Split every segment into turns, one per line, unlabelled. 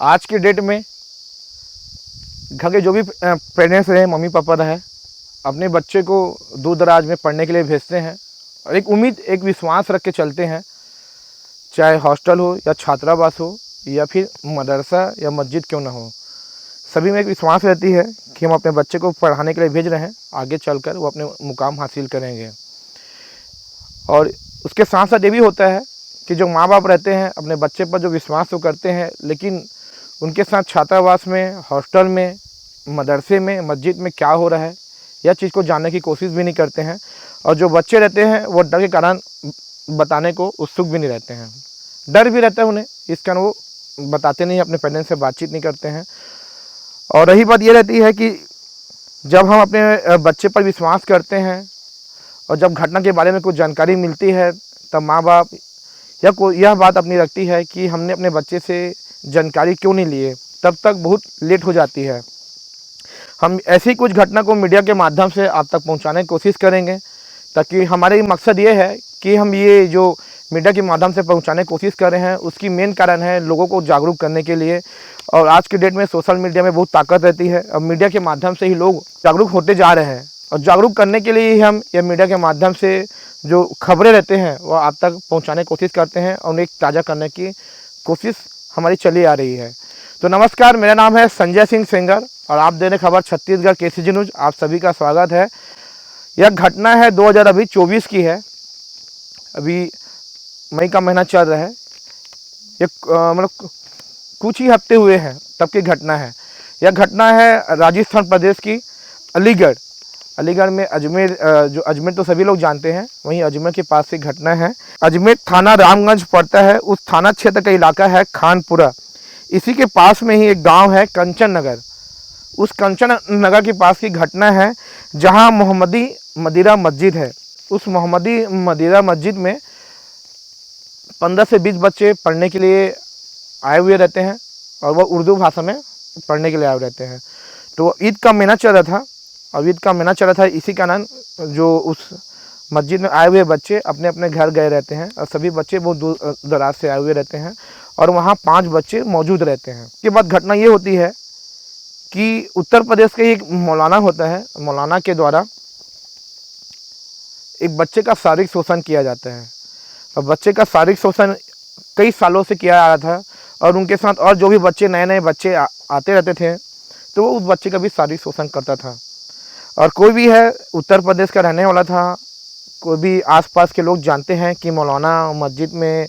आज की डेट में घर के जो भी पेरेंट्स रहे, मम्मी पापा रहे, अपने बच्चे को दूर दराज में पढ़ने के लिए भेजते हैं और एक उम्मीद, एक विश्वास रख के चलते हैं। चाहे हॉस्टल हो या छात्रावास हो या फिर मदरसा या मस्जिद क्यों ना हो, सभी में एक विश्वास रहती है कि हम अपने बच्चे को पढ़ाने के लिए भेज रहे हैं, आगे चलकर वो अपने मुकाम हासिल करेंगे। और उसके साथ साथ ये भी होता है कि जो माँ बाप रहते हैं अपने बच्चे पर जो विश्वास तो करते हैं, लेकिन उनके साथ छात्रावास में, हॉस्टल में, मदरसे में, मस्जिद में क्या हो रहा है यह चीज़ को जानने की कोशिश भी नहीं करते हैं। और जो बच्चे रहते हैं वो डर के कारण बताने को उत्सुक भी नहीं रहते हैं, डर भी रहता है उन्हें, इस कारण वो बताते नहीं, अपने पेरेंट्स से बातचीत नहीं करते हैं। और रही बात ये रहती है कि जब हम अपने बच्चे पर विश्वास करते हैं और जब घटना के बारे में कुछ जानकारी मिलती है, तब माँ बाप यह बात अपनी रखती है कि हमने अपने बच्चे से जानकारी क्यों नहीं लिए, तब तक बहुत लेट हो जाती है। हम ऐसी कुछ घटना को मीडिया के माध्यम से आप तक पहुंचाने की कोशिश करेंगे, ताकि हमारे मकसद ये है कि हम ये जो मीडिया के माध्यम से पहुंचाने की कोशिश कर रहे हैं उसकी मेन कारण है लोगों को जागरूक करने के लिए। और आज के डेट में सोशल मीडिया में बहुत ताकत रहती है, अब मीडिया के माध्यम से ही लोग जागरूक होते जा रहे हैं और जागरूक करने के लिए ही हम ये मीडिया के माध्यम से जो खबरें रहते हैं वो आप तक पहुंचाने की कोशिश करते हैं और उन्हें ताज़ा करने की कोशिश हमारी चली आ रही है। तो नमस्कार, मेरा नाम है संजय सिंह सेंगर और आप दे रहे खबर छत्तीसगढ़ केसीजी न्यूज़। आप सभी का स्वागत है। यह घटना है 2024 की है, अभी मई का महीना चल रहा है, ये मतलब कुछ ही हफ्ते हुए हैं तब की घटना है। यह घटना है राजस्थान प्रदेश की अलीगढ़ में अजमेर, जो अजमेर तो सभी लोग जानते हैं, वहीं अजमेर के पास की घटना है। अजमेर थाना रामगंज पड़ता है, उस थाना क्षेत्र का इलाका है खानपुरा। इसी के पास में ही एक गांव है कंचन नगर, उस कंचन नगर के पास की घटना है जहां मोहम्मदी मदीरा मस्जिद है। उस मोहम्मदी मदीरा मस्जिद में 15 से 20 बच्चे पढ़ने के लिए आए हुए रहते हैं और वह उर्दू भाषा में पढ़ने के लिए आए रहते हैं। तो ईद का महीना चल रहा था, अब ईद का महीना चल रहा था, इसी कारण जो उस मस्जिद में आए हुए बच्चे अपने अपने घर गए रहते हैं और सभी बच्चे बहुत दूर दराज से आए हुए रहते हैं और वहाँ 5 बच्चे मौजूद रहते हैं। उसके बाद घटना ये होती है कि उत्तर प्रदेश के एक मौलाना होता है, मौलाना के द्वारा एक बच्चे का शारीरिक शोषण किया जाता है और बच्चे का शारीरिक शोषण कई सालों से किया जा रहा था और उनके साथ और जो भी बच्चे नए बच्चे आते रहते थे तो वो उस बच्चे का भी शारीरिक शोषण करता था। और कोई भी है उत्तर प्रदेश का रहने वाला था, कोई भी आसपास के लोग जानते हैं कि मौलाना मस्जिद में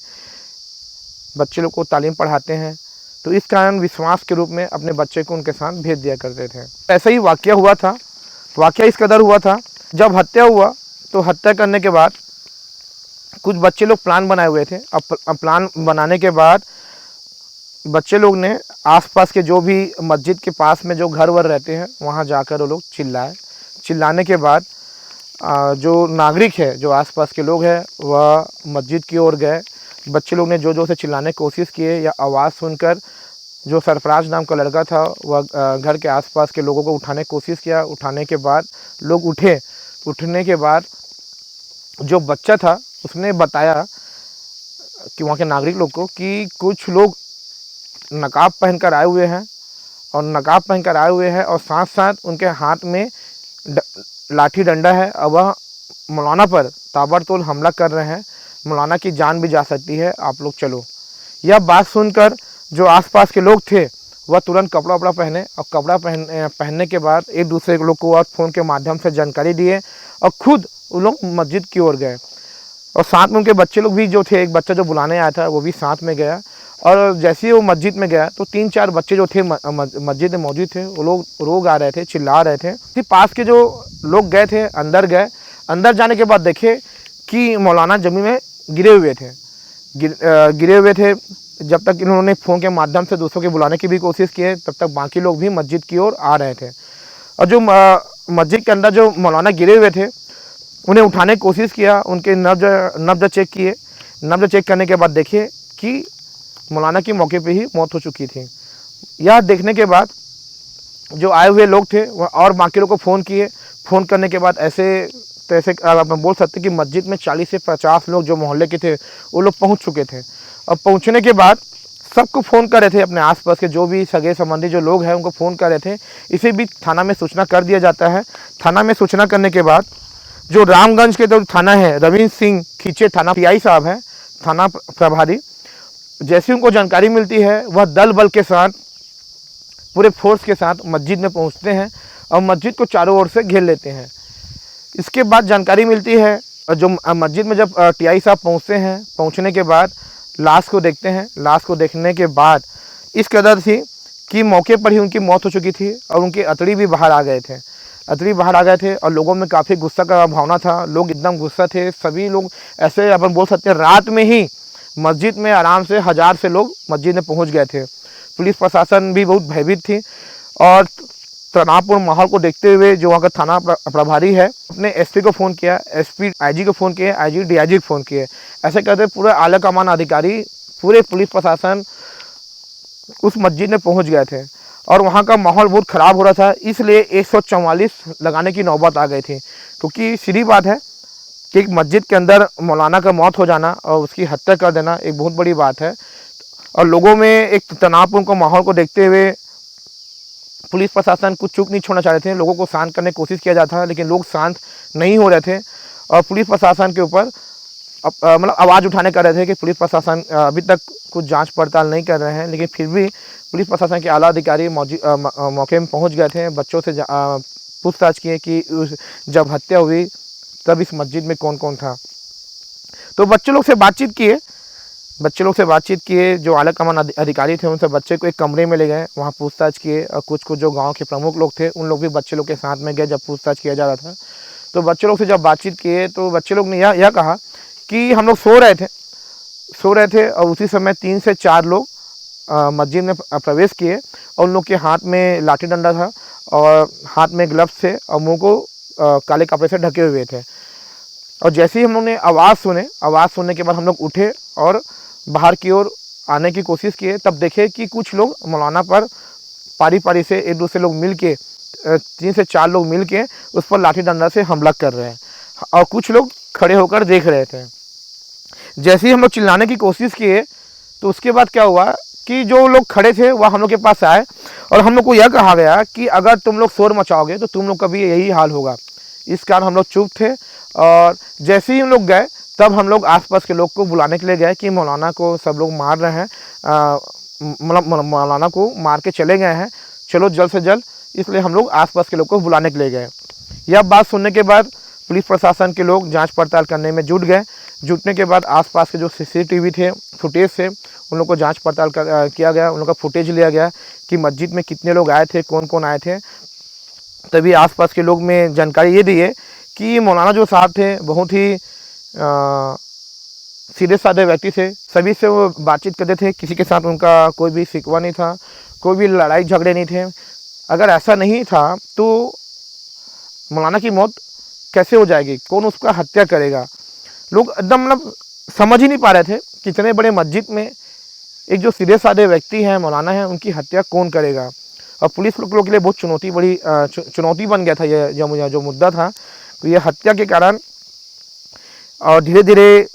बच्चे लोग को तालीम पढ़ाते हैं, तो इस कारण विश्वास के रूप में अपने बच्चे को उनके साथ भेज दिया करते थे। ऐसा ही वाक़या हुआ था। वाक़या इस कदर हुआ था, जब हत्या हुआ तो हत्या करने के बाद कुछ बच्चे लोग प्लान बनाए हुए थे। अब प्लान बनाने के बाद बच्चे लोग ने आसपास के जो भी मस्जिद के पास में जो घर वर रहते हैं वहाँ जाकर वो लोग चिल्लाने के बाद जो नागरिक है, जो आसपास के लोग हैं, वह मस्जिद की ओर गए। बच्चे लोग ने जो से चिल्लाने की कोशिश किए या आवाज़ सुनकर जो सरफराज नाम का लड़का था वह घर के आसपास के लोगों को उठाने की कोशिश किया। उठाने के बाद लोग उठने के बाद जो बच्चा था उसने बताया कि वहाँ के नागरिक लोग को कि कुछ लोग नकाब पहनकर आए हुए हैं और साथ साथ उनके हाथ में लाठी डंडा है और वह मौलाना पर ताबड़तोड़ हमला कर रहे हैं। मौलाना की जान भी जा सकती है, आप लोग चलो। यह बात सुनकर जो आसपास के लोग थे वह तुरंत कपड़ा वपड़ा पहने और कपड़ा पहनने के बाद एक दूसरे लोग को और फ़ोन के माध्यम से जानकारी दिए और खुद वो लोग मस्जिद की ओर गए और साथ में उनके बच्चे लोग भी जो थे, एक बच्चा जो बुलाने आया था वो भी साथ में गया। और जैसे ही वो मस्जिद में गया तो 3-4 बच्चे जो थे मस्जिद में मौजूद थे, वो लोग रोग आ रहे थे, चिल्ला रहे थे। फिर पास के जो लोग गए थे अंदर गए, अंदर जाने के बाद देखे कि मौलाना जमीन में गिरे हुए थे। जब तक इन्होंने फ़ोन के माध्यम से दूसरों के बुलाने की भी कोशिश की है, तब तक बाकी लोग भी मस्जिद की ओर आ रहे थे और जो मस्जिद के अंदर जो मौलाना गिरे हुए थे उन्हें उठाने की कोशिश किया। उनके नब्ज चेक किए। नब्ज चेक करने के बाद देखे कि मौलाना की मौके पे ही मौत हो चुकी थी। यह देखने के बाद जो आए हुए लोग थे वह और बाकी लोगों को फ़ोन किए। फ़ोन करने के बाद ऐसे आप बोल सकते कि मस्जिद में 40 से 50 लोग जो मोहल्ले के थे वो लोग पहुंच चुके थे और पहुंचने के बाद सबको फ़ोन कर रहे थे, अपने आसपास के जो भी सगे संबंधी जो लोग हैं उनको फ़ोन कर रहे थे। इसी बीच थाना में सूचना कर दिया जाता है। थाना में सूचना करने के बाद जो रामगंज के जो थाना है, रविंद्र सिंह खींचे थाना पीआई साहब हैं, थाना प्रभारी, जैसी उनको जानकारी मिलती है वह दल बल के साथ, पूरे फोर्स के साथ मस्जिद में पहुंचते हैं और मस्जिद को चारों ओर से घेर लेते हैं। इसके बाद जानकारी मिलती है, जो मस्जिद में जब टीआई साहब पहुंचते हैं, पहुंचने के बाद लाश को देखते हैं। लाश को देखने के बाद इस कदर थी कि मौके पर ही उनकी मौत हो चुकी थी और उनके अतड़ी भी बाहर आ गए थे। अतड़ी बाहर आ गए थे और लोगों में काफ़ी गुस्सा का भावना था। लोग एकदम गुस्सा थे। सभी लोग ऐसे अपन बोल सकते हैं रात में ही मस्जिद में आराम से 1000 से लोग मस्जिद में पहुंच गए थे। पुलिस प्रशासन भी बहुत भयभीत थी और तनावपूर्ण माहौल को देखते हुए जो वहाँ का थाना प्रभारी है अपने एसपी को फ़ोन किया, एसपी आईजी को फ़ोन किया, आईजी डीआईजी को फ़ोन किए। ऐसे करते पूरे आला कमान अधिकारी, पूरे पुलिस प्रशासन उस मस्जिद में पहुँच गए थे और वहाँ का माहौल बहुत ख़राब हो रहा था। इसलिए 144 लगाने की नौबत आ गई थी, क्योंकि सीधी बात है कि एक मस्जिद के अंदर मौलाना का मौत हो जाना और उसकी हत्या कर देना एक बहुत बड़ी बात है। और लोगों में एक तनावपूर्ण को माहौल को देखते हुए पुलिस प्रशासन कुछ चूक नहीं छोड़ना चाह रहे थे। लोगों को शांत करने की कोशिश किया जाता, लेकिन लोग शांत नहीं हो रहे थे और पुलिस प्रशासन के ऊपर मतलब आवाज़ उठाने कर रहे थे कि पुलिस प्रशासन अभी तक कुछ जांच पड़ताल नहीं कर रहे हैं। लेकिन फिर भी पुलिस प्रशासन के आला अधिकारी मौके में पहुंच गए थे। बच्चों से पूछताछ किए कि जब हत्या हुई तब इस मस्जिद में कौन कौन था। तो बच्चे लोग से बातचीत किए, जो आला कमान अधिकारी थे उनसे बच्चे को एक कमरे में ले गए, वहाँ पूछताछ किए और कुछ जो गांव के प्रमुख लोग थे उन लोग भी बच्चे लोग के साथ में गए जब पूछताछ किया जा रहा था। तो बच्चे लोग से जब बातचीत किए तो बच्चे लोग ने यह कहा कि हम लोग सो रहे थे और उसी समय 3 से 4 लोग मस्जिद में प्रवेश किए और उन लोग के हाथ में लाठी डंडा था और हाथ में ग्लव्स थे और मुँह को काले कपड़े से ढके हुए थे। और जैसे ही हम लोग ने आवाज़ सुनने के बाद हम लोग उठे और बाहर की ओर आने की कोशिश किए, तब देखे कि कुछ लोग मौलाना पर पारी से एक दूसरे लोग मिल के 3 से 4 लोग मिल के उस पर लाठी डंडा से हमला कर रहे हैं और कुछ लोग खड़े होकर देख रहे थे। जैसे ही हम लोग चिल्लाने की कोशिश किए तो उसके बाद क्या हुआ कि जो लोग खड़े थे वह हम लोग के पास आए और हम लोग को यह कहा गया कि अगर तुम लोग शोर मचाओगे तो तुम लोग का भी यही हाल होगा। इस कारण हम लोग चुप थे और जैसे ही हम लोग गए तब हम लोग आसपास के लोग को बुलाने के लिए गए कि मौलाना को सब लोग मार रहे हैं, मौलाना को मार के चले गए हैं, चलो जल्द से जल्द। इसलिए हम लोग आसपास के लोग को बुलाने के लिए गए। यह बात सुनने के बाद पुलिस प्रशासन के लोग जांच पड़ताल करने में जुट गए। जुटने के बाद आसपास के जो सीसीटीवी थे, फुटेज थे, उन लोग को जांच पड़ताल किया गया। उन लोग का फुटेज लिया गया कि मस्जिद में कितने लोग आए थे, कौन कौन आए थे। तभी आसपास के लोग में जानकारी ये दी है कि मौलाना जो साहब थे बहुत ही सीधे साधे व्यक्ति थे। सभी से वो बातचीत करते थे, किसी के साथ उनका कोई भी शिकवा नहीं था, कोई भी लड़ाई झगड़े नहीं थे। अगर ऐसा नहीं था तो मौलाना की मौत कैसे हो जाएगी, कौन उसका हत्या करेगा। लोग एकदम मतलब समझ ही नहीं पा रहे थे कि इतने बड़े मस्जिद में एक जो सीधे साधे व्यक्ति हैं, मौलाना हैं, उनकी हत्या कौन करेगा। और पुलिस लोगों के लिए बहुत चुनौती बन गया था ये जो मुद्दा था। तो ये हत्या के कारण और धीरे धीरे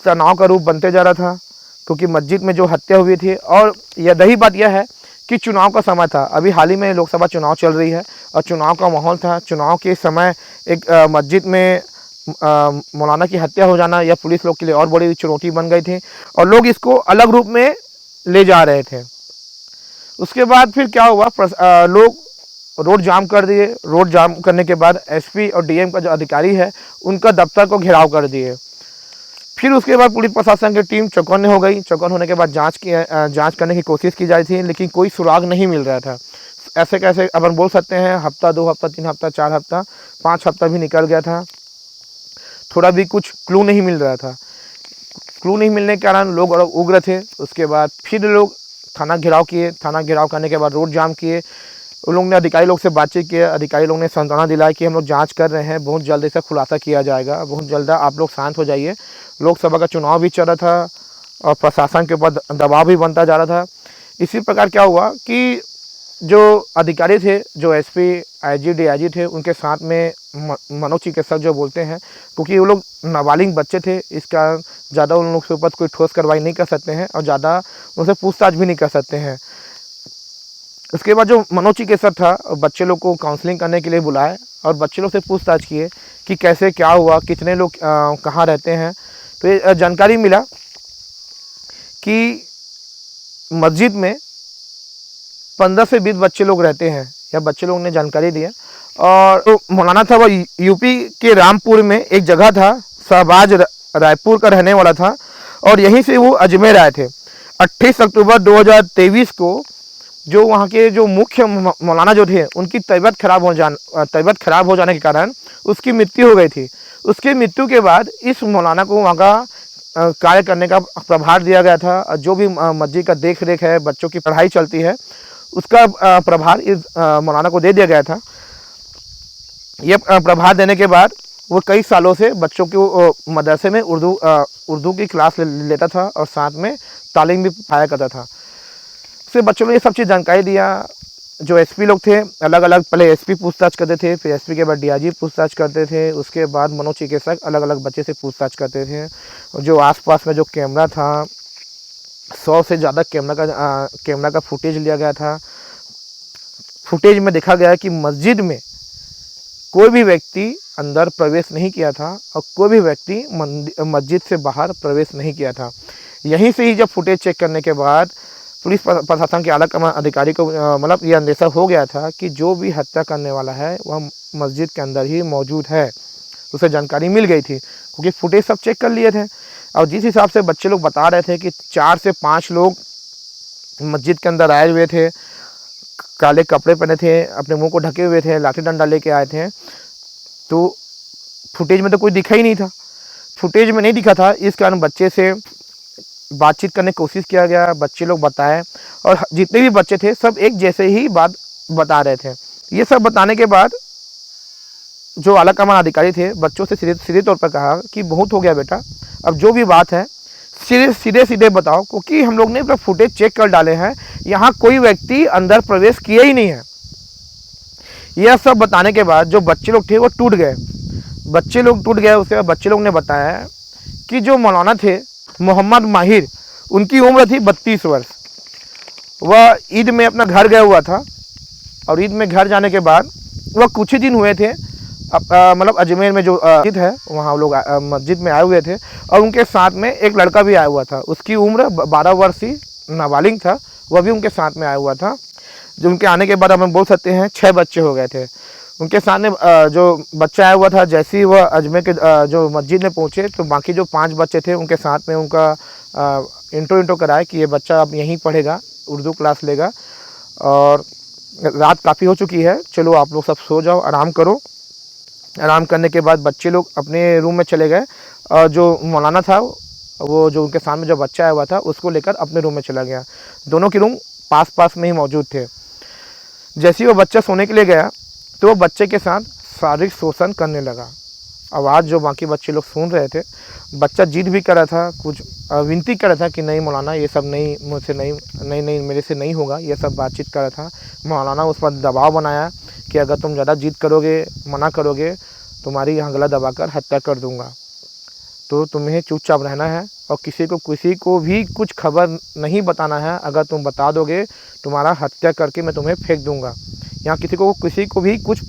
तनाव का रूप बनते जा रहा था, क्योंकि मस्जिद में जो हत्या हुई थी। और यही बात यह है कि चुनाव का समय था, अभी हाल ही में लोकसभा चुनाव चल रही है और चुनाव का माहौल था। चुनाव के समय एक मस्जिद में मौलाना की हत्या हो जाना यह पुलिस लोग के लिए और बड़ी चुनौती बन गई थी और लोग इसको अलग रूप में ले जा रहे थे। उसके बाद फिर क्या हुआ, लोग रोड जाम कर दिए। रोड जाम करने के बाद एसपी और डीएम का जो अधिकारी है उनका दफ्तर को घेराव कर दिए। फिर उसके बाद पुलिस प्रशासन की टीम चौकन्ने हो गई। चौकन्न होने के बाद जांच करने की कोशिश की जा रही थी, लेकिन कोई सुराग नहीं मिल रहा था। ऐसे कैसे अपन बोल सकते हैं, हफ्ता 2 हफ्ता 3 हफ्ता 4 हफ्ता 5 हफ्ता भी निकल गया था, थोड़ा भी कुछ क्लू नहीं मिल रहा था। क्लू नहीं मिलने के कारण लोग उग्र थे। उसके बाद फिर लोग थाना घेराव किए। थाना घेराव करने के बाद रोड जाम किए। उन लोग ने अधिकारी लोग से बातचीत किया। अधिकारी लोग ने सांत्वना दिलाई कि हम लोग जांच कर रहे हैं, बहुत जल्द इसका खुलासा किया जाएगा, बहुत जल्द आप लोग शांत हो जाइए। लोकसभा का चुनाव भी चल रहा था और प्रशासन के ऊपर दबाव भी बनता जा रहा था। इसी प्रकार क्या हुआ कि जो अधिकारी थे, जो एसपी, आईजी, डीआईजी थे, उनके साथ में मनोचिकित्सक जो बोलते हैं, क्योंकि वो लोग नाबालिग बच्चे थे, इस कारण ज़्यादा उन लोग के ऊपर कोई ठोस कार्रवाई नहीं कर सकते हैं और ज़्यादा उनसे पूछताछ भी नहीं कर सकते हैं। उसके बाद जो मनोचिकित्सक था, बच्चे लोग को काउंसलिंग करने के लिए बुलाए और बच्चे लोग से पूछताछ किए कि कैसे क्या हुआ, कितने लोग कहाँ रहते हैं। तो ये जानकारी मिला कि मस्जिद में 15 से 20 बच्चे लोग रहते हैं, या बच्चे लोग ने जानकारी दिया। और तो मौलाना था वो यूपी के रामपुर में एक जगह था, शहबाज रायपुर का रहने वाला था और यहीं से वो अजमेर आए थे। 28 अक्टूबर 2023 को जो वहाँ के जो मुख्य मौलाना जो थे, उनकी तबीयत खराब हो जाने के कारण उसकी मृत्यु हो गई थी। उसकी मृत्यु के बाद इस मौलाना को वहाँ का कार्य करने का प्रभार दिया गया था। जो भी मस्जिद का देख रेख है, बच्चों की पढ़ाई चलती है, उसका प्रभार इस मौलाना को दे दिया गया था। ये प्रभार देने के बाद वो कई सालों से बच्चों को मदरसे में उर्दू की क्लास लेता था और साथ में तालीम भी पाया करता था। उससे बच्चों ने ये सब चीज़ जानकारी दिया। जो एसपी लोग थे, अलग अलग पहले एसपी पूछताछ करते थे, फिर एसपी के बाद डीआईजी पूछताछ करते थे, उसके बाद मनोचिकित्सक अलग अलग बच्चे से पूछताछ करते थे। जो आसपास में जो कैमरा था, 100 से ज़्यादा कैमरा का फुटेज लिया गया था। फुटेज में देखा गया कि मस्जिद में कोई भी व्यक्ति अंदर प्रवेश नहीं किया था और कोई भी व्यक्ति मस्जिद से बाहर प्रवेश नहीं किया था। यहीं से ही जब फुटेज चेक करने के बाद पुलिस प्रशासन के आला कमान अधिकारी को मतलब ये अंदेशा हो गया था कि जो भी हत्या करने वाला है वह मस्जिद के अंदर ही मौजूद है। उसे जानकारी मिल गई थी क्योंकि फुटेज सब चेक कर लिए थे। और जिस हिसाब से बच्चे लोग बता रहे थे कि 4 से 5 लोग मस्जिद के अंदर आए हुए थे, काले कपड़े पहने थे, अपने मुंह को ढके हुए थे, लाठी डंडा लेके आए थे, तो फुटेज में तो कोई दिखा ही नहीं था। फुटेज में नहीं दिखा था, इस कारण बच्चे से बातचीत करने की कोशिश किया गया। बच्चे लोग बताए और जितने भी बच्चे थे सब एक जैसे ही बात बता रहे थे। ये सब बताने के बाद जो आला कमान अधिकारी थे, बच्चों से सीधे तौर पर कहा कि बहुत हो गया बेटा, अब जो भी बात है सीधे बताओ, क्योंकि हम लोग ने अपना फुटेज चेक कर डाले हैं, यहाँ कोई व्यक्ति अंदर प्रवेश किया ही नहीं है। यह सब बताने के बाद जो बच्चे लोग थे वो टूट गए। उसके बाद बच्चे लोग ने बताया कि जो मौलाना थे मोहम्मद माहिर, उनकी उम्र थी 32 वर्ष। वह ईद में अपना घर गया हुआ था और ईद में घर जाने के बाद वह कुछ ही दिन हुए थे, मतलब अजमेर में जो मस्जिद है वहाँ लोग मस्जिद में आए हुए थे और उनके साथ में एक लड़का भी आया हुआ था। उसकी उम्र 12 वर्ष ही, नाबालिग था, वह भी उनके साथ में आया हुआ था। जो उनके आने के बाद हम बोल सकते हैं 6 बच्चे हो गए थे। उनके सामने जो बच्चा आया हुआ था, जैसे ही वह अजमेर के जो मस्जिद में पहुँचे तो बाकी जो 5 बच्चे थे उनके साथ में उनका इंट्रो कराया कि ये बच्चा अब यहीं पढ़ेगा, उर्दू क्लास लेगा और रात काफ़ी हो चुकी है, चलो आप लोग सब सो जाओ, आराम करो। आराम करने के बाद बच्चे लोग अपने रूम में चले गए और जो मौलाना था वो जो उनके सामने जो बच्चा आया हुआ था उसको लेकर अपने रूम में चला गया। दोनों के रूम पास में ही मौजूद थे। जैसे ही वो बच्चा सोने के लिए गया तो वो बच्चे के साथ शारीरिक शोषण करने लगा। आवाज़ जो बाकी बच्चे लोग सुन रहे थे, बच्चा जिद भी कर रहा था, कुछ विनती कर रहा था कि नहीं मौलाना ये सब नहीं, मुझसे नहीं मेरे से नहीं होगा, ये सब बातचीत कर रहा था। मौलाना उस पर दबाव बनाया कि अगर तुम ज़्यादा जिद करोगे, मना करोगे, तुम्हारी यहाँ गला दबाकर हत्या कर दूँगा, तो तुम्हें चुपचाप रहना है और किसी को भी कुछ खबर नहीं बताना है। अगर तुम बता दोगे तुम्हारा हत्या करके मैं तुम्हें फेंक दूँगा। यहाँ किसी को भी कुछ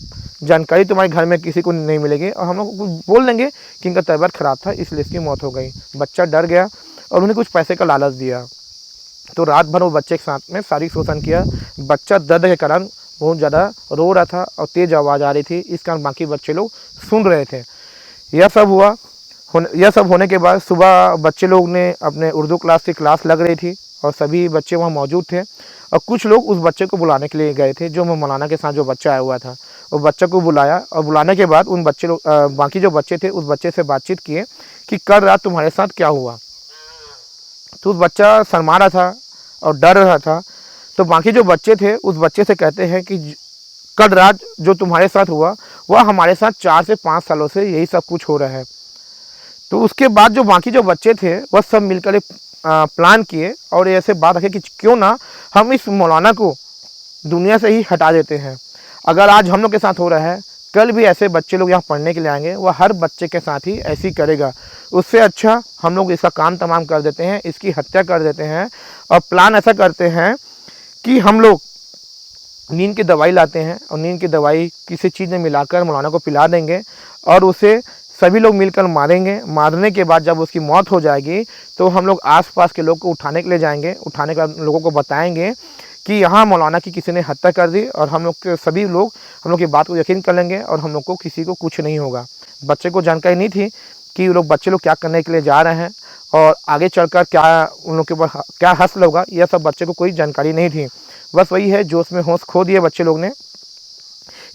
जानकारी तुम्हारे घर में किसी को नहीं मिलेगी और हम लोग बोल देंगे कि इनका तबीयत ख़राब था इसलिए इसकी मौत हो गई। बच्चा डर गया और उन्हें कुछ पैसे का लालच दिया। तो रात भर वो बच्चे के साथ में शारीरिक शोषण किया। बच्चा दर्द के कारण बहुत ज़्यादा रो रहा था और तेज़ आवाज़ आ रही थी, इस कारण बाकी बच्चे लोग सुन रहे थे। यह सब होने के बाद सुबह बच्चे लोग ने अपने उर्दू क्लास की क्लास लग रही थी और सभी बच्चे वहाँ मौजूद थे और कुछ लोग उस बच्चे को बुलाने के लिए गए थे। जो मौलाना के साथ जो बच्चा आया हुआ था, वो बच्चे को बुलाया और बुलाने के बाद उन बच्चे लोग बाकी जो बच्चे थे उस बच्चे से बातचीत किए कि कल रात तुम्हारे साथ क्या हुआ। तो उस बच्चा शर्मा रहा था और डर रहा था। तो बाकी जो बच्चे थे उस बच्चे से कहते हैं कि कल रात जो तुम्हारे साथ हुआ वह हमारे साथ 4 से 5 सालों से यही सब कुछ हो रहा है। तो उसके बाद जो बाकी जो बच्चे थे वह सब मिलकर एक प्लान किए और ऐसे बात रखे कि क्यों ना हम इस मौलाना को दुनिया से ही हटा देते हैं। अगर आज हम लोग के साथ हो रहा है, कल भी ऐसे बच्चे लोग यहाँ पढ़ने के लिए आएंगे, वह हर बच्चे के साथ ही ऐसी करेगा। उससे अच्छा हम लोग इसका काम तमाम कर देते हैं, इसकी हत्या कर देते हैं। और प्लान ऐसा करते हैं कि हम लोग नींद की दवाई लाते हैं और नींद की दवाई किसी चीज़ में मिलाकर मौलाना को पिला देंगे और उसे सभी लोग मिलकर मारेंगे। मारने के बाद जब उसकी मौत हो जाएगी तो हम लोग आसपास के लोग को उठाने के लिए जाएंगे। उठाने का लोगों को बताएंगे कि यहाँ मौलाना की किसी ने हत्या कर दी, और हम लोग के सभी लोग हम लोग की बात को यकीन कर लेंगे और हम लोग को किसी को कुछ नहीं होगा। बच्चे को जानकारी नहीं थी कि बच्चे लोग क्या करने के लिए जा रहे हैं और आगे चलकर क्या उन लोग के ऊपर क्या हश्र होगा, यह सब बच्चे को कोई जानकारी नहीं थी। बस वही है, जोश में होश खो दिए बच्चे लोग ने।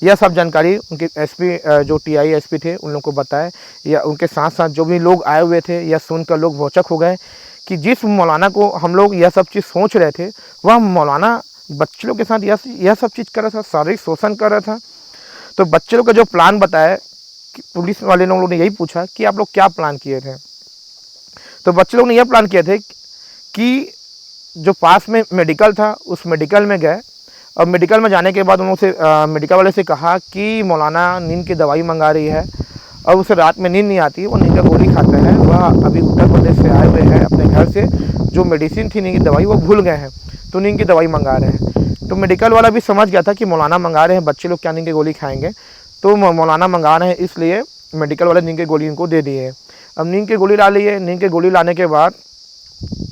यह सब जानकारी उनके एसपी जो टीआई एसपी थे उन लोग को बताए, या उनके साथ साथ जो भी लोग आए हुए थे, यह सुनकर लोग भौचक हो गए कि जिस मौलाना को हम लोग यह सब चीज़ सोच रहे थे, वह मौलाना बच्चे लोग के साथ यह सब चीज़ कर रहा था, शारीरिक शोषण कर रहा था। तो बच्चे लोग का जो प्लान बताया कि पुलिस वाले लोगों ने यही पूछा कि आप लोग क्या प्लान किए थे। तो बच्चे लोग ने यह प्लान किए थे कि जो पास में मेडिकल था उस मेडिकल में गए, और मेडिकल में जाने के बाद उन्होंने मेडिकल वाले से कहा कि मौलाना नींद की दवाई मंगा रही है और उसे रात में नींद नहीं आती, वो नींद का गोली खाता है। वह अभी उत्तर प्रदेश से आए हुए हैं, अपने घर से जो मेडिसिन थी नींद की दवाई वो भूल गए हैं, तो नींद की दवाई मंगा रहे हैं। तो मेडिकल वाला भी समझ गया था कि मौलाना मंगा रहे हैं, बच्चे लोग क्या नींद की गोली खाएंगे, तो मौलाना मंगा रहे हैं, इसलिए मेडिकल वाले नींद की गोली उनको दे दिए। अब नींद की गोली ला लिए। नींद की गोली लाने के बाद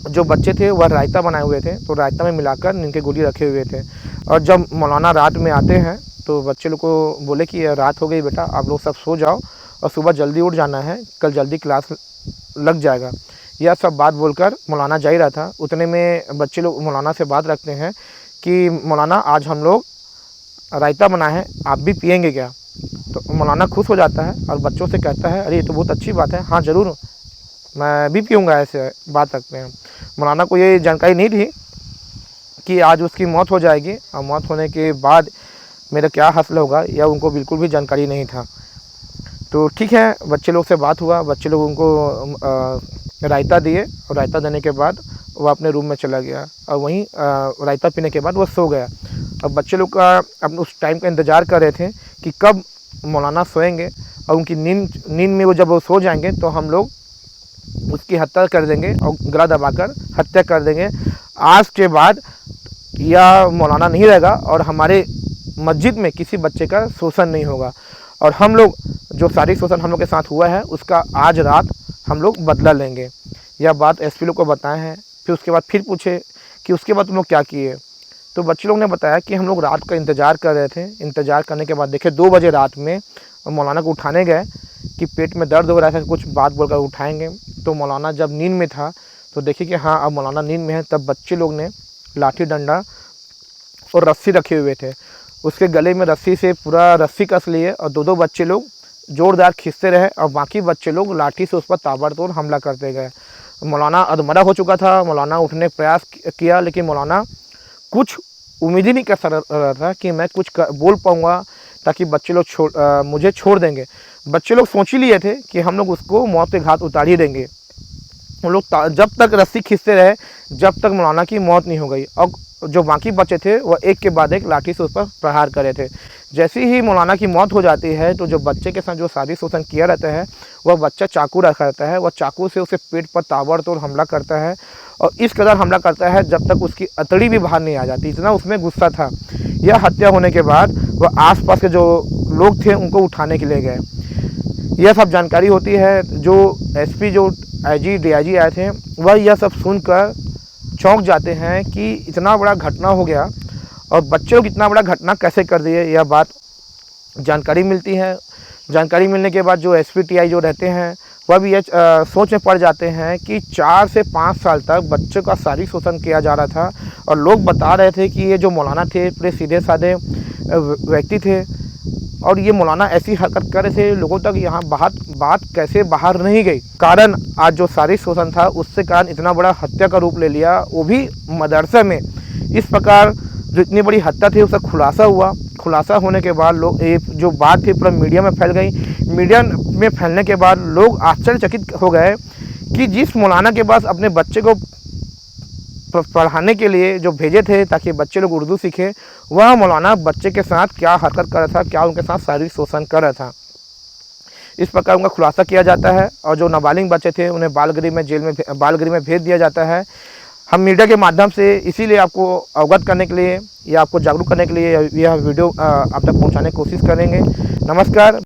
जो बच्चे थे वह रायता बनाए हुए थे, तो रायता में मिलाकर नींद की गोली रखे हुए थे। और जब मौलाना रात में आते हैं तो बच्चे लोग को बोले कि रात हो गई बेटा, आप लोग सब सो जाओ और सुबह जल्दी उठ जाना है, कल जल्दी क्लास लग जाएगा। यह सब बात बोलकर मौलाना जा ही रहा था। उतने में बच्चे लोग मौलाना से बात रखते हैं कि मौलाना आज हम लोग रायता बनाए हैं, आप भी पिएंगे क्या? तो मौलाना खुश हो जाता है और बच्चों से कहता है, अरे ये तो बहुत अच्छी बात है, हाँ ज़रूर मैं भी पीऊँगा, ऐसे बात रखते हैं। मौलाना को ये जानकारी नहीं थी कि आज उसकी मौत हो जाएगी और मौत होने के बाद मेरा क्या हासिल होगा, या उनको बिल्कुल भी जानकारी नहीं था। तो ठीक है, बच्चे लोग से बात हुआ, बच्चे लोग उनको रायता दिए और रायता देने के बाद वह अपने रूम में चला गया और वहीं रायता पीने के बाद वह सो गया। अब बच्चे लोग का अपने उस टाइम का इंतज़ार कर रहे थे कि कब मौलाना सोएंगे और उनकी नींद में वो जब वो सो जाएंगे तो हम लोग उसकी हत्या कर देंगे और गला दबाकर हत्या कर देंगे। आज के बाद यह मौलाना नहीं रहेगा और हमारे मस्जिद में किसी बच्चे का शोषण नहीं होगा, और हम लोग जो शारीरिक शोषण हम लोग के साथ हुआ है उसका आज रात हम लोग बदला लेंगे। यह बात एसपी लोग को बताए हैं। फिर उसके बाद फिर पूछे कि उसके बाद तुम लोग क्या किए, तो बच्चे लोग ने बताया कि हम लोग रात का इंतज़ार कर रहे थे। इंतज़ार करने के बाद देखे 2 बजे रात में मौलाना को उठाने गए कि पेट में दर्द हो रहा है, कुछ बात बोलकर उठाएंगे। तो मौलाना जब नींद में था तो देखिए कि हाँ अब मौलाना नींद में है। तब बच्चे लोग ने लाठी डंडा और रस्सी रखे हुए थे, उसके गले में रस्सी से पूरा रस्सी कस लिए और 2-2 बच्चे लोग ज़ोरदार खींचते रहे और बाकी बच्चे लोग लाठी से उस पर ताबड़तोड़ हमला करते गए। मौलाना अधमरा हो चुका था। मौलाना उठने प्रयास किया, लेकिन मौलाना कुछ उम्मीद ही नहीं कर रहा था कि मैं कुछ बोल पाऊँगा ताकि बच्चे लोग मुझे छोड़ देंगे। बच्चे लोग सोच ही लिए थे कि हम लोग उसको मौत के घाट उतार ही देंगे। उन लोग जब तक रस्सी खींचते रहे जब तक मौलाना की मौत नहीं हो गई, और जो बाकी बच्चे थे वह एक के बाद एक लाठी से उस पर प्रहार करे थे। जैसे ही मौलाना की मौत हो जाती है तो जो बच्चे के साथ जो शारीरिक शोषण किया रहता है वह बच्चा चाकू रखा रहता है, वह चाकू से उसे पेट पर ताबड़तोड़ हमला करता है और इस कदर हमला करता है जब तक उसकी अतड़ी भी बाहर नहीं आ जाती, इतना उसमें गुस्सा था। यह हत्या होने के बाद वह आसपास के जो लोग थे उनको उठाने के लिए गए। यह सब जानकारी होती है। जो एसपी जो आईजी डीआईजी आए थे वह यह सब सुनकर चौंक जाते हैं कि इतना बड़ा घटना हो गया और बच्चे लोग इतना बड़ा घटना कैसे कर दिए, यह बात जानकारी मिलती है। जानकारी मिलने के बाद जो एसपी टीआई जो रहते हैं वह भी यह सोच में पड़ जाते हैं कि 4 से 5 साल तक बच्चों का शारीरिक शोषण किया जा रहा था और लोग बता रहे थे कि ये जो मौलाना थे पूरे सीधे साधे व्यक्ति थे और ये मौलाना ऐसी हरकत कर रहे थे, लोगों तक यहाँ बात कैसे बाहर नहीं गई। कारण आज जो शारीरिक शोषण था उससे कारण इतना बड़ा हत्या का रूप ले लिया, वो भी मदरसे में। इस प्रकार जो इतनी बड़ी हत्या थी उसका खुलासा हुआ। खुलासा होने के बाद लोग जो बात थी पूरा मीडिया में फैल गई। मीडिया में फैलने के बाद लोग आश्चर्यचकित हो गए कि जिस मौलाना के पास अपने बच्चे को पढ़ाने के लिए जो भेजे थे ताकि बच्चे लोग उर्दू सीखें, वह मौलाना बच्चे के साथ क्या हरकत कर रहा था, क्या उनके साथ शारीरिक शोषण कर रहा था। इस प्रकार उनका खुलासा किया जाता है और जो नाबालिग बच्चे थे उन्हें बालगृह में भेज दिया जाता है। हम मीडिया के माध्यम से इसीलिए आपको अवगत करने के लिए या आपको जागरूक करने के लिए यह वीडियो आप तक पहुंचाने की कोशिश करेंगे। नमस्कार।